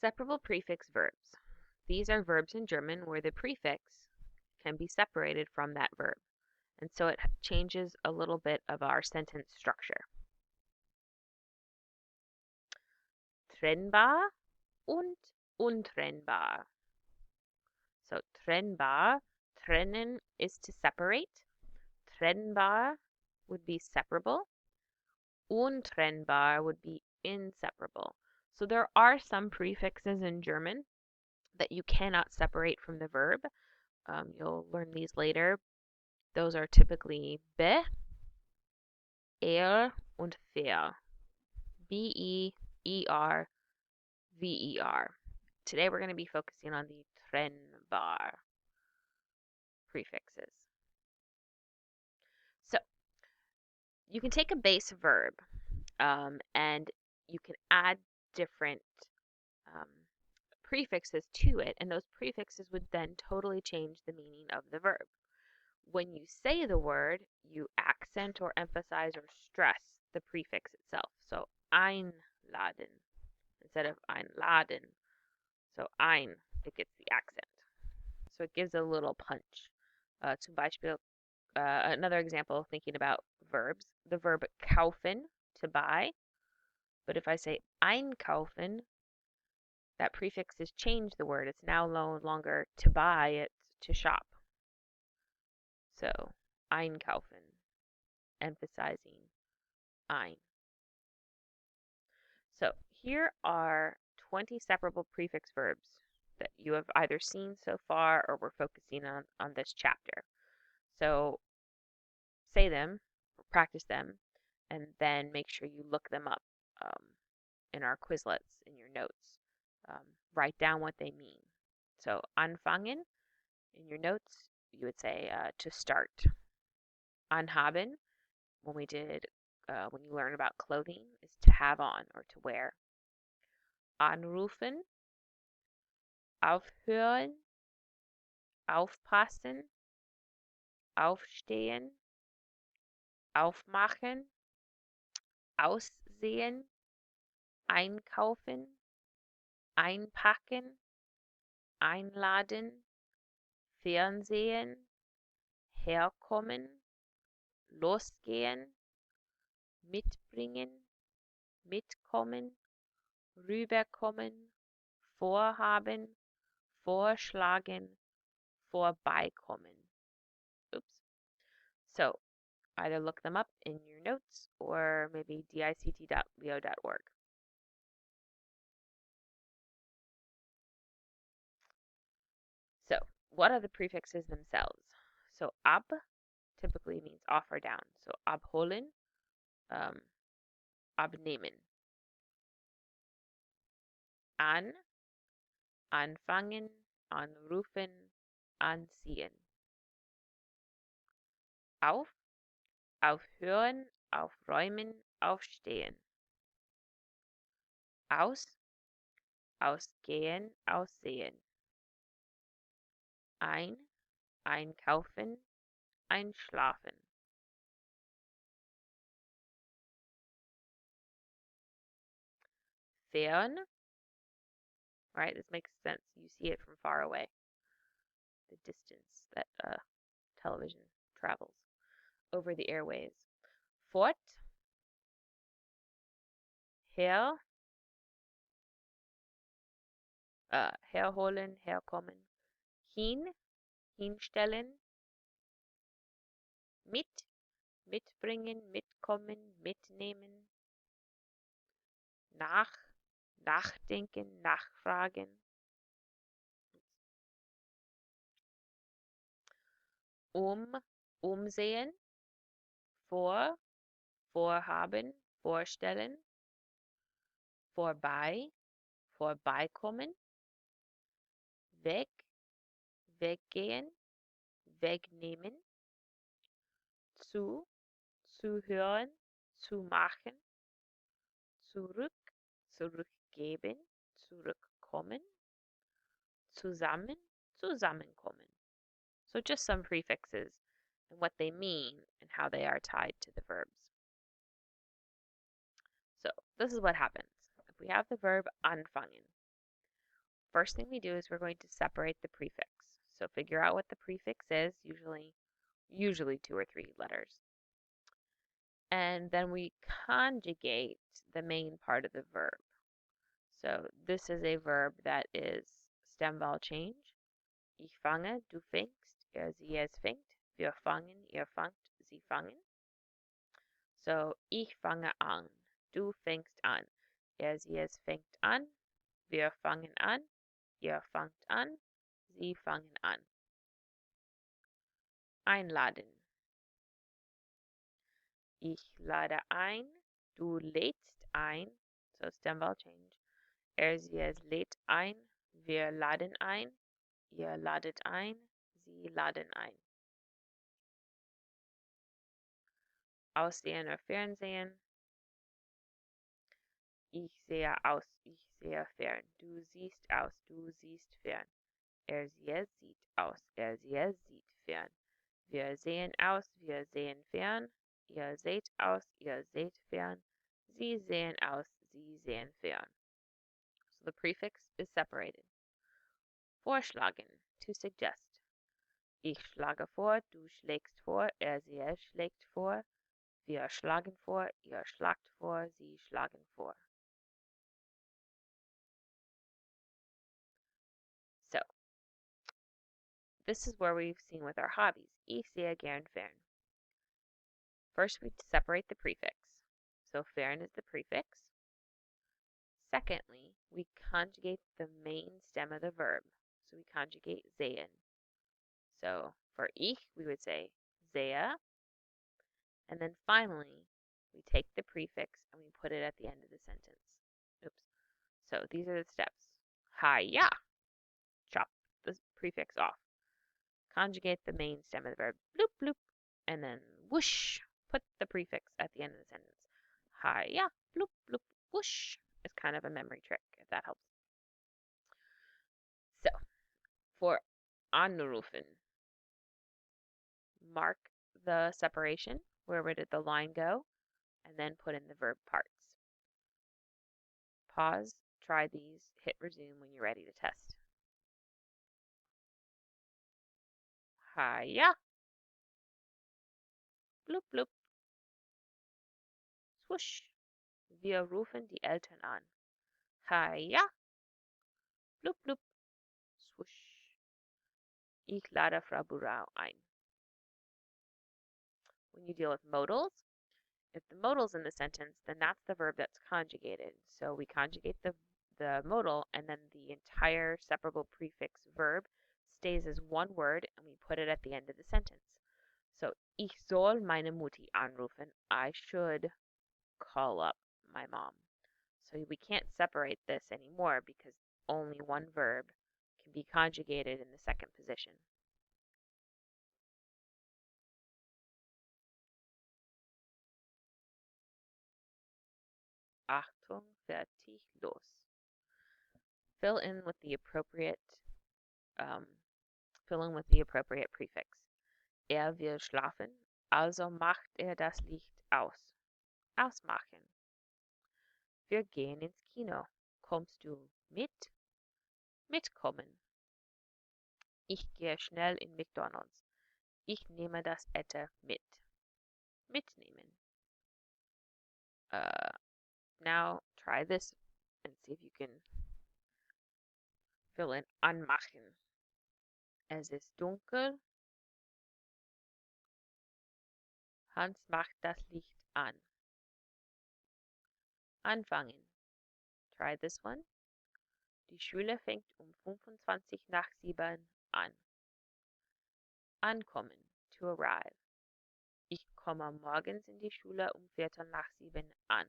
Separable prefix verbs. These are verbs in German where the prefix can be separated from that verb. And so it changes a little bit of our sentence structure. Trennbar und untrennbar. So trennbar, trennen is to separate. Trennbar would be separable. Untrennbar would be inseparable. So there are some prefixes in German that you cannot separate from the verb. You'll learn these later. Those are typically be, er, und ver. B-E-E-R, V-E-R. Today we're going to be focusing on the trennbar prefixes. So you can take a base verb and you can add different prefixes to it, and those prefixes would then totally change the meaning of the verb. When you say the word, you accent or emphasize or stress the prefix itself. So einladen instead of einladen. So ein, it gets the accent. So it gives a little punch. Zum Beispiel, another example thinking about verbs, the verb kaufen, to buy. But if I say einkaufen, that prefix has changed the word. It's now no longer to buy, it's to shop. So einkaufen, emphasizing ein. So here are 20 separable prefix verbs that you have either seen so far or we're focusing on this chapter. So say them, practice them, and then make sure you look them up in our Quizlets, in your notes. Write down what they mean. So anfangen, in your notes, you would say to start. Anhaben, when you learn about clothing, is to have on or to wear. Anrufen, aufhören, aufpassen, aufstehen, aufmachen, aussehen, einkaufen, einpacken, einladen, Fernsehen, herkommen, losgehen, mitbringen, mitkommen, rüberkommen, vorhaben, vorschlagen, vorbeikommen. Oops. So either look them up in your notes or maybe dict.leo.org. So what are the prefixes themselves? So ab typically means off or down. So abholen, abnehmen. An, anfangen, anrufen, anziehen. Auf, aufhören, aufräumen, aufstehen. Aus, ausgehen, aussehen. Ein, einkaufen, einschlafen. Fern, right? This makes sense. You see it from far away. The distance that television travels over the airways. Fort, her, herholen, herkommen. Hin, hinstellen. Mit, mitbringen, mitkommen, mitnehmen. Nach, nachdenken, nachfragen. Umsehen. Vor, vorhaben, vorstellen. Vorbei, vorbeikommen. Weg, weggehen, wegnehmen. Zuhören, zu machen. Zurück, zurückgeben, zurückkommen. Zusammen, zusammenkommen. So just some prefixes and what they mean and how they are tied to the verbs. So this is what happens. If we have the verb anfangen, first thing we do is we're going to separate the prefix. So figure out what the prefix is, usually 2 or 3 letters. And then we conjugate the main part of the verb. So this is a verb that is stem vowel change. Ich fange, du fängst, sie, es fängt, wir fangen, ihr fangt, sie fangen. So ich fange an, du fängst an, sie, es fängt an, wir fangen an, ihr fangt an, sie fangen an. Einladen. Ich lade ein, du lädst ein, so stem vowel change. Sie, es lädt ein, wir laden ein, ihr ladet ein, sie laden ein. Aussehen oder Fernsehen. Ich sehe aus, ich sehe fern. Du siehst aus, du siehst fern. Sie, es sieht aus, sie, es sieht fern. Wir sehen aus, wir sehen fern. Ihr seht aus, ihr seht fern. Sie sehen aus, sie sehen fern. So the prefix is separated. Vorschlagen, to suggest. Ich schlage vor, du schlägst vor, sie, es schlägt vor. Wir schlagen vor, ihr schlagt vor, sie schlagen vor. So, this is where we've seen with our hobbies. Ich sehe gern fern. First, we separate the prefix. So fern is the prefix. Secondly, we conjugate the main stem of the verb. So we conjugate sehen. So for ich, we would say sehe. And then finally, we take the prefix and we put it at the end of the sentence. Oops. So these are the steps. Ja. Chop the prefix off. Conjugate the main stem of the verb. Bloop, bloop. And then whoosh. Put the prefix at the end of the sentence. Ja. Bloop, bloop. Whoosh. It's kind of a memory trick, if that helps. So, for anrufen, mark the separation. Where did the line go? And then put in the verb parts. Pause, try these, hit resume when you're ready to test. Ja. Bloop, bloop. Swoosh. Wir rufen die Eltern an. Ja. Bloop, bloop. Swoosh. Ich lade Frau Burau ein. When you deal with modals, if the modal's in the sentence, then that's the verb that's conjugated. So we conjugate the modal, and then the entire separable prefix verb stays as one word, and we put it at the end of the sentence. So, ich soll meine Mutti anrufen. I should call up my mom. So we can't separate this anymore because only one verb can be conjugated in the second position. Achtung, fertig, los. Fill in with the appropriate prefix. Will schlafen, also macht das Licht aus. Ausmachen. Wir gehen ins Kino. Kommst du mit? Mitkommen. Ich gehe schnell in McDonald's. Ich nehme das Essen mit. Mitnehmen. Now try this and see if you can fill in anmachen. Es ist dunkel. Hans macht das Licht an. Anfangen. Try this one. Die Schule fängt 7:25 an. Ankommen. To arrive. Ich komme morgens in die Schule 7:15 an.